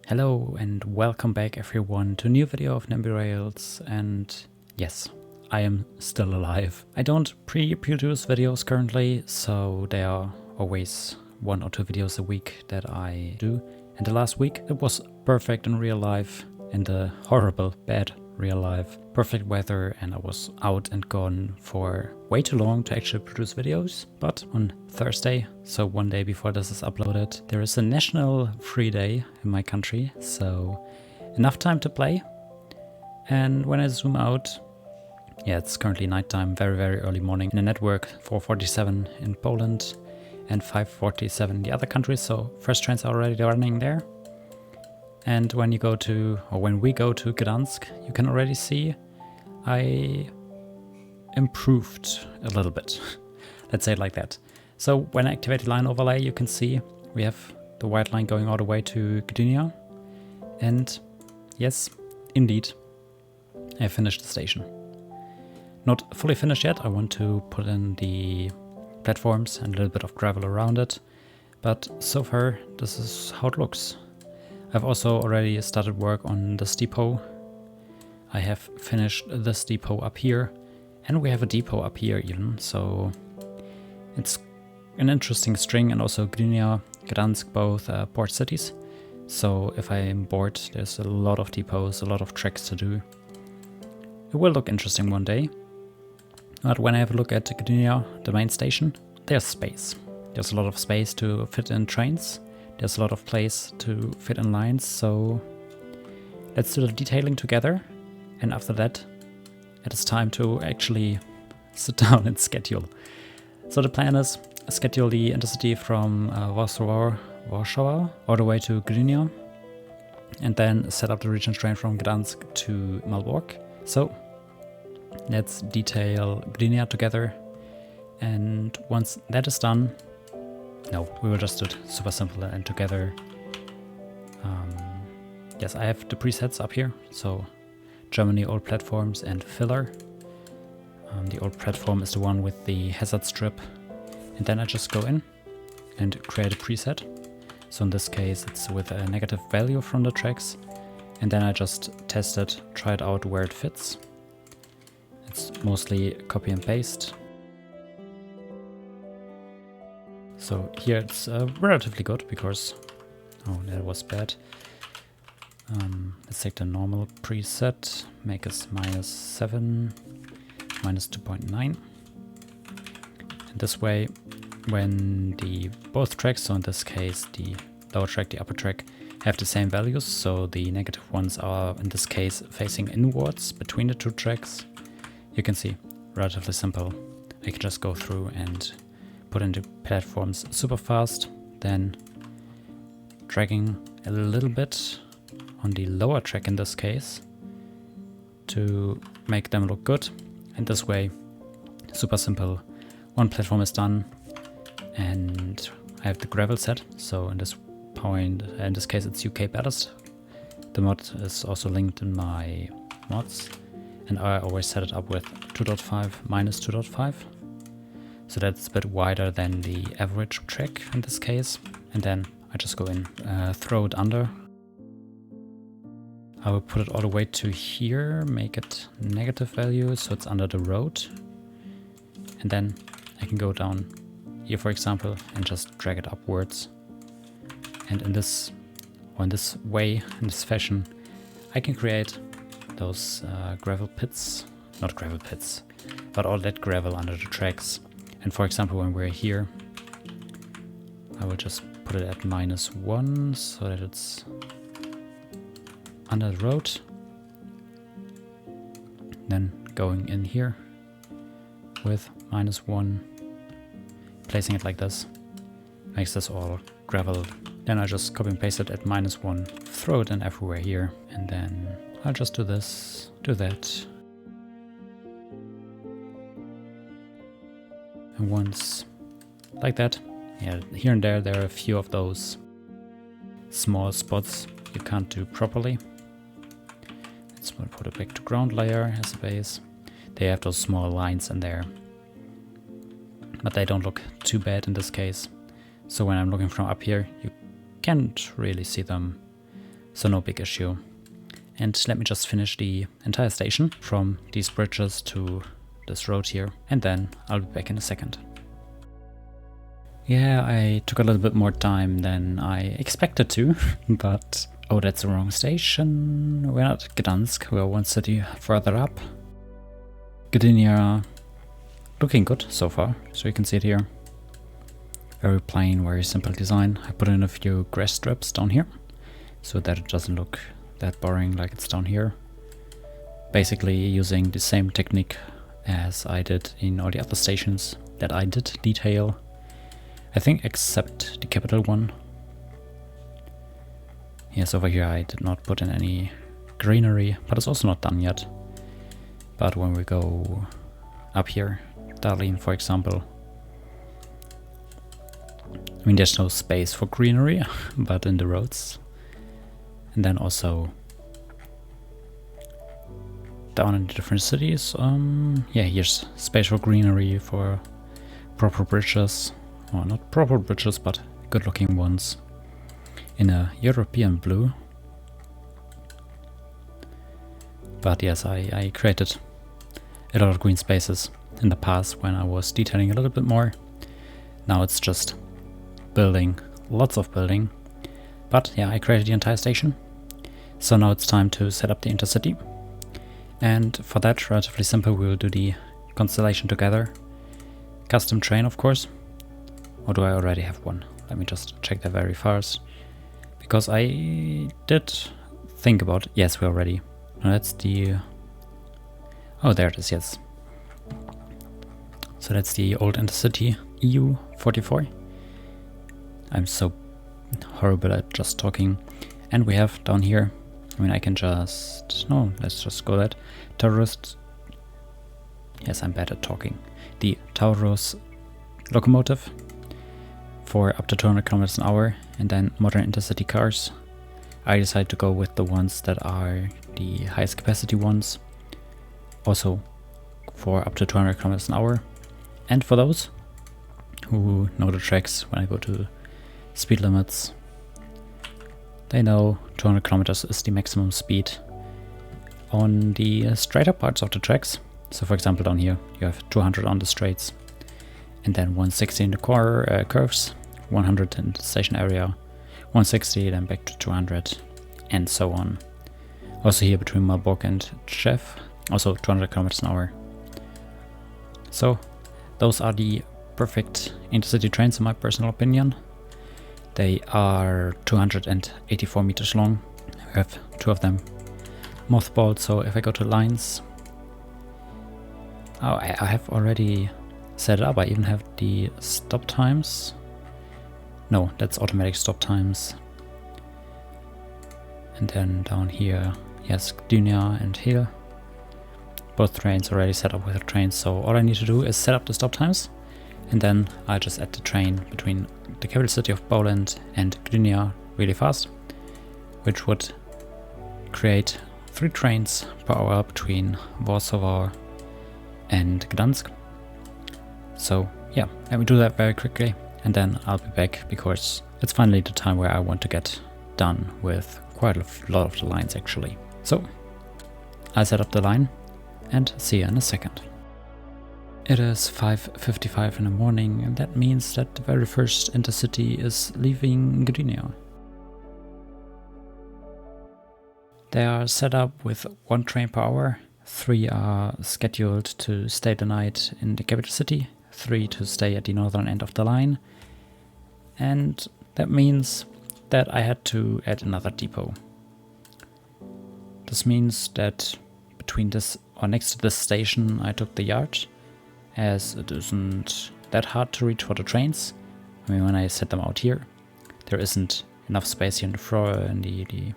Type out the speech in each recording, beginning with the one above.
Hello and welcome back everyone to a new video of Nimby Rails, and yes, I am still alive. I don't pre-produce videos currently, so there are always 1 or 2 videos a week that I do. And the last week it was perfect in real life, in the horrible, bad real life. Perfect weather, and I was out and gone for way too long to actually produce videos. But on Thursday, so 1 day before this is uploaded, there is a national free day in my country, so enough time to play. And when I zoom out, yeah, it's currently nighttime, very, very early morning in the network, 4:47 in Poland and 5:47 in the other countries, so first trains are already running there. And when you go to, or when we go to Gdansk, you can already see I improved a little bit. Let's say it like that. So when I activate the line overlay, you can see we have the white line going all the way to Gdynia. And yes, indeed, I finished the station. Not fully finished yet. I want to put in the platforms and a little bit of gravel around it. But so far, this is how it looks. I've also already started work on this depot. I have finished this depot up here, and we have a depot up here even, so it's an interesting string. And also Gdynia, Gdansk, both port cities. So if I am bored, there's a lot of depots, a lot of tracks to do. It will look interesting one day. But when I have a look at Gdynia, the main station, there's space. There's a lot of space to fit in trains. There's a lot of place to fit in lines, so let's do the detailing together. And after that, it is time to actually sit down and schedule. So the plan is schedule the Intercity from Warszawa all the way to Gdynia, and then set up the regional train from Gdansk to Malbork. So let's detail Gdynia together, and once that is done, no, we will just do it super simple and together. Yes, I have the presets up here. So Germany, old platforms, and filler. The old platform is the one with the hazard strip. And then I just go in and create a preset. So in this case, it's with a negative value from the tracks. And then I just test it, try it out where it fits. It's mostly copy and paste. So here it's relatively good because, oh, that was bad. Let's take the normal preset, make us -7, -2.9. And this way, when the both tracks, so in this case the lower track, the upper track, have the same values, so the negative ones are in this case facing inwards between the 2 tracks, you can see, relatively simple. I can just go through and put in the platforms super fast, then dragging a little bit on the lower track in this case to make them look good. And this way, super simple. 1 platform is done, and I have the gravel set. So in this point, in this case, it's UK ballast. The mod is also linked in my mods, and I always set it up with 2.5 -2.5. So that's a bit wider than the average track in this case. And then I just go in, throw it under. I will put it all the way to here, make it negative value, so it's under the road. And then I can go down here, for example, and just drag it upwards. And in this way, in this fashion, I can create those gravel pits, not gravel pits, but all that gravel under the tracks. And for example, when we're here, I will just put it at -1 so that it's under the road. Then going in here with -1, placing it like this, makes this all gravel. Then I just copy and paste it at -1, throw it in everywhere here, and then I'll just do this, do that. And once like that, yeah, here and there are a few of those small spots you can't do properly. Let's put a back to ground layer as a base. They have those small lines in there, but they don't look too bad in this case. So when I'm looking from up here, you can't really see them so no big issue. And let me just finish the entire station from these bridges to this road here, and then I'll be back in a second. Yeah, I took a little bit more time than I expected to, but... Oh, that's the wrong station. We're not Gdansk, we're one city further up. Gdynia, looking good so far, so you can see it here. Very plain, very simple design. I put in a few grass strips down here, so that it doesn't look that boring like it's down here. Basically using the same technique as I did in all the other stations that I did detail. I think except the capital one. Yes, over here I did not put in any greenery, but it's also not done yet. But when we go up here, Darlene for example, I mean there's no space for greenery, but in the roads. And then also down in the different cities, yeah, here's space for greenery, for proper bridges. Well, not proper bridges, but good looking ones in a European blue. But yes, I created a lot of green spaces in the past when I was detailing a little bit more. Now it's just building, lots of building. But yeah, I created the entire station. So now it's time to set up the Intercity. And for that, relatively simple, we will do the constellation together. Custom train, of course. Or do I already have one? Let me just check that very fast. Because I did think about... Yes, we're ready. No, that's the... Oh, there it is, yes. So that's the old Intercity EU44. I'm so horrible at just talking. And we have down here... I mean, I can just... No, let's just go that. Taurus... Yes, I'm bad at talking. The Taurus locomotive. For up to 200 kilometers an hour, and then modern Intercity cars. I decided to go with the ones that are the highest capacity ones, also for up to 200 kilometers an hour. And for those who know the tracks, when I go to speed limits, they know 200 kilometers is the maximum speed on the straighter parts of the tracks. So for example down here you have 200 on the straights, and then 160 in the core curves, 100 in the station area, 160, then back to 200, and so on. Also here between Marburg and Chef, also 200 kilometers an hour. So those are the perfect Intercity trains in my personal opinion. They are 284 meters long. We have two of them mothballed, so if I go to lines... Oh, I have already set it up. I even have the stop times. No, that's automatic stop times. And then down here, yes, Gdynia and Hill. Both trains already set up with the trains, so all I need to do is set up the stop times, and then I'll just add the train between the capital city of Poland and Gdynia really fast, which would create 3 trains per hour between Warszawa and Gdansk. So yeah, let me do that very quickly, and then I'll be back, because it's finally the time where I want to get done with quite a lot of the lines actually. So I'll set up the line and see you in a second. It is 5:55 in the morning, and that means that the very first Intercity is leaving Gdynia. They are set up with 1 train per hour. 3 are scheduled to stay the night in the capital city, 3 to stay at the northern end of the line, and that means that I had to add another depot. This means that between this, or next to this station, I took the yard, as it isn't that hard to reach for the trains. I mean, when I set them out here, there isn't enough space here in the floor, in the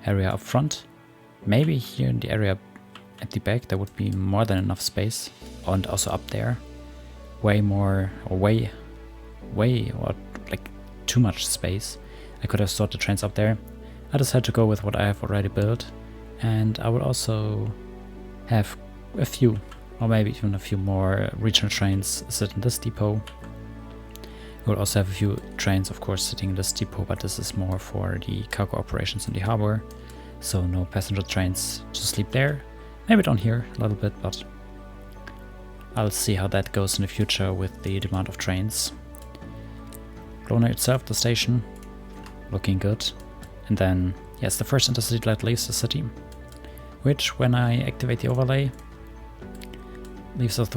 area up front. Maybe here in the area at the back there would be more than enough space, and also up there way more, or way or like too much space. I could have stored the trains up there. I decided to go with what I have already built, and I will also have a few, or maybe even a few more regional trains sit in this depot. We'll also have a few trains, of course, sitting in this depot, but this is more for the cargo operations in the harbor. So no passenger trains to sleep there. Maybe down here a little bit, but I'll see how that goes in the future with the demand of trains. Gdynia itself, the station, looking good. And then, yes, the first Intercity light leaves the city, which when I activate the overlay, leaves us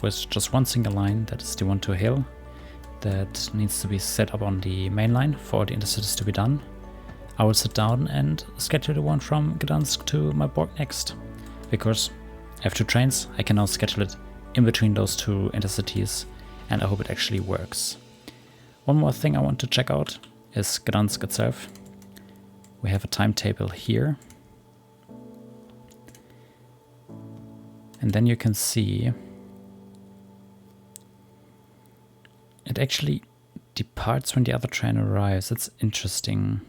with just one single line, that is the one to a hill, that needs to be set up on the main line for the Intercities to be done. I will sit down and schedule the one from Gdansk to my Borg next, because I have 2 trains. I can now schedule it in between those 2 Intercities, and I hope it actually works. One more thing I want to check out is Gdansk itself. We have a timetable here. And then you can see it actually departs when the other train arrives. It's interesting.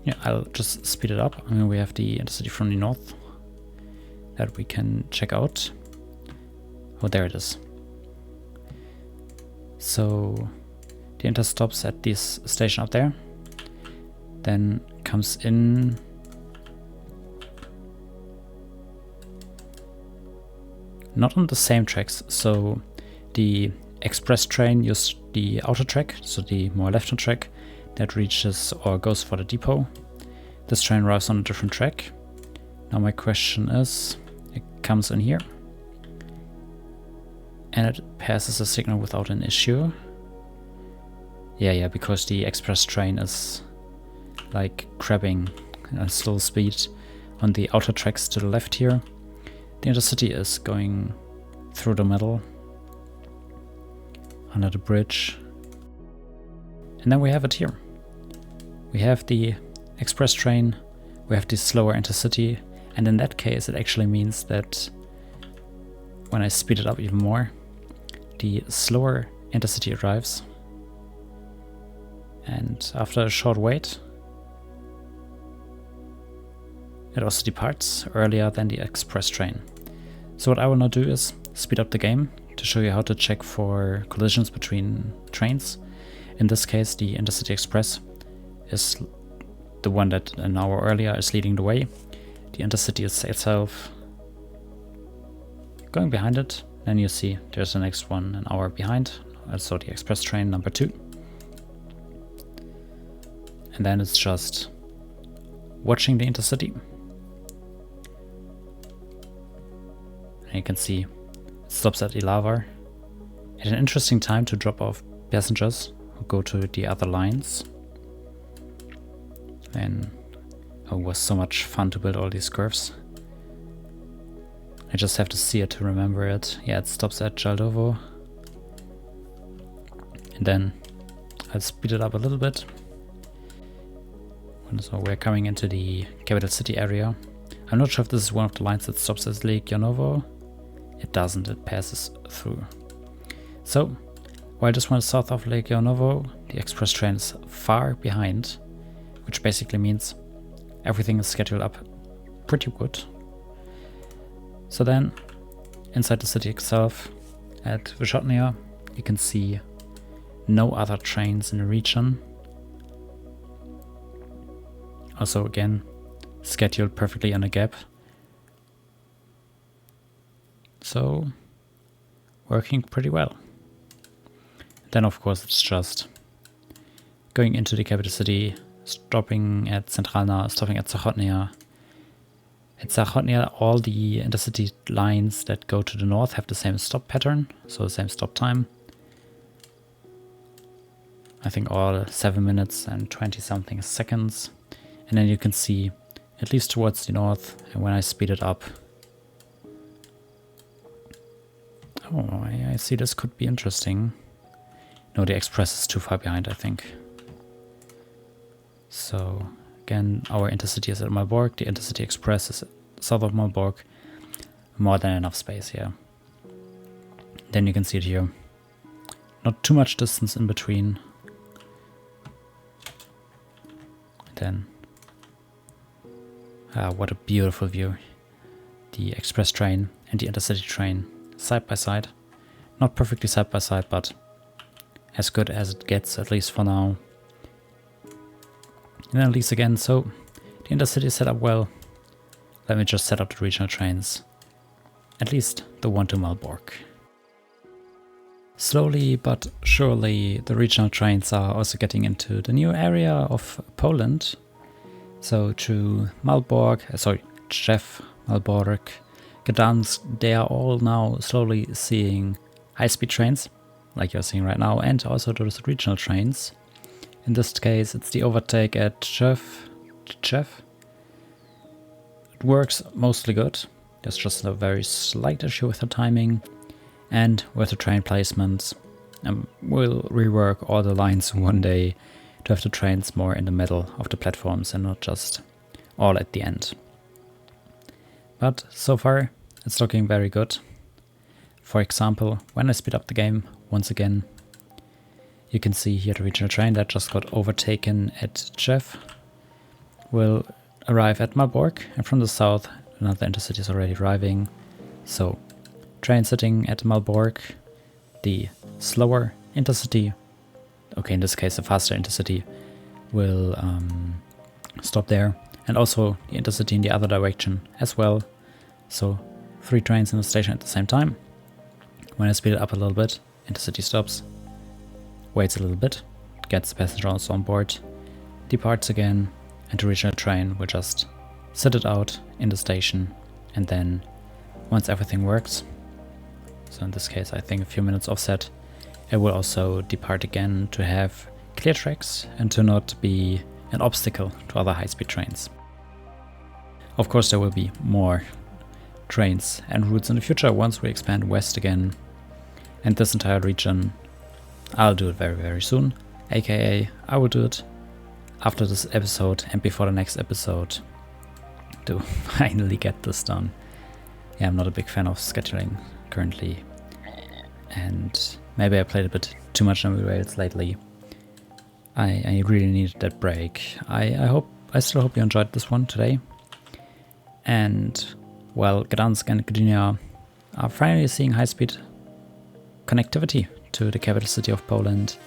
Yeah, I'll just speed it up. I mean, we have the Intercity from the north that we can check out. Oh, there it is. So the Inter stops at this station up there, then comes in not on the same tracks. So the express train used the outer track, so the more left-hand track, that reaches or goes for the depot. This train arrives on a different track. Now my question is, it comes in here and it passes a signal without an issue. Yeah, because the express train is like crabbing at slow speed on the outer tracks to the left here. The Intercity is going through the middle under the bridge. And then we have it here. We have the express train, we have the slower Intercity, and in that case it actually means that when I speed it up even more, the slower Intercity arrives, and after a short wait it also departs earlier than the express train. So what I will now do is speed up the game to show you how to check for collisions between trains. In this case, the Intercity Express is the one that an hour earlier is leading the way. The Intercity itself going behind it. Then you see there's the next one an hour behind, also the express train number 2. And then it's just watching the Intercity. And you can see it stops at Ilava at an interesting time to drop off passengers who go to the other lines. And it was so much fun to build all these curves. I just have to see it to remember it. Yeah, it stops at Jaldovo. And then I'll speed it up a little bit. So we're coming into the capital city area. I'm not sure if this is one of the lines that stops at Lake Yonovo. It doesn't, it passes through. So, while this one is south of Lake Yonovo, the express train is far behind, which basically means everything is scheduled up pretty good. So then, inside the city itself, at Wyszotnia, you can see no other trains in the region. Also again, scheduled perfectly on a gap. So, working pretty well. Then of course it's just going into the capital city, stopping at Centralna, stopping at Zachodnia. At Zachodnia, all the intercity lines that go to the north have the same stop pattern, so the same stop time. I think all 7 minutes and 20 something seconds. And then you can see it leaves towards the north, and when I speed it up, oh, I see this could be interesting. No, the express is too far behind, I think. So again, our intercity is at Malbork, the intercity express is south of Malbork. More than enough space here. Then you can see it here. Not too much distance in between. What a beautiful view. The express train and the intercity train side by side. Not perfectly side by side, but as good as it gets, at least for now. And then at least again, so the intercity is set up well. Let me just set up the regional trains. At least the one to Malbork. Slowly but surely the regional trains are also getting into the new area of Poland. So to Malbork, Czech, Malbork, Gdansk, they are all now slowly seeing high-speed trains, like you're seeing right now, and also those regional trains. In this case, it's the overtake at Czech. It works mostly good. There's just a very slight issue with the timing and with the train placements. We'll rework all the lines one day to have the trains more in the middle of the platforms and not just all at the end. But so far, it's looking very good. For example, when I speed up the game once again, you can see here the regional train that just got overtaken at Czech will arrive at Malbork, and from the south another intercity is already arriving. So train sitting at Malbork, the slower intercity, okay, in this case the faster intercity, will stop there, and also the intercity in the other direction as well. So 3 trains in the station at the same time. When I speed it up a little bit, intercity stops, waits a little bit, gets the passengers on board, departs again, and the regional train will just sit it out in the station, and then once everything works, so in this case I think a few minutes offset, it will also depart again to have clear tracks and to not be an obstacle to other high-speed trains. Of course there will be more trains and routes in the future once we expand west again, and this entire region I'll do it very, very soon, aka I will do it after this episode and before the next episode to finally get this done. Yeah, I'm not a big fan of scheduling currently, and maybe I played a bit too much Nimby Rails lately. I really needed that break. I still hope you enjoyed this one today. And well, Gdansk and Gdynia are finally seeing high-speed connectivity to the capital city of Poland.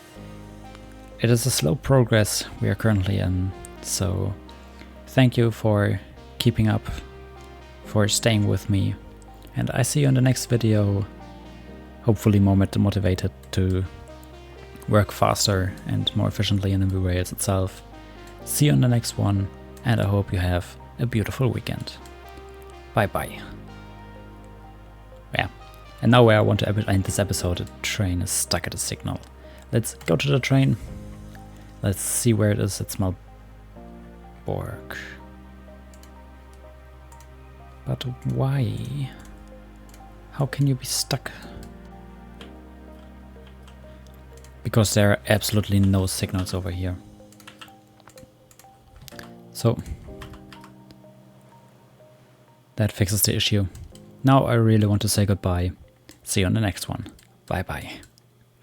It is a slow progress we are currently in, so thank you for keeping up, for staying with me, and I see you in the next video, hopefully more motivated to work faster and more efficiently in Nimby Rails itself. See you in the next one, and I hope you have a beautiful weekend. Bye bye. Yeah, and now where I want to end this episode, the train is stuck at a signal. Let's go to the train. Let's see where it is. It's Malbork. But why? How can you be stuck? Because there are absolutely no signals over here. So that fixes the issue. Now I really want to say goodbye. See you on the next one. Bye bye.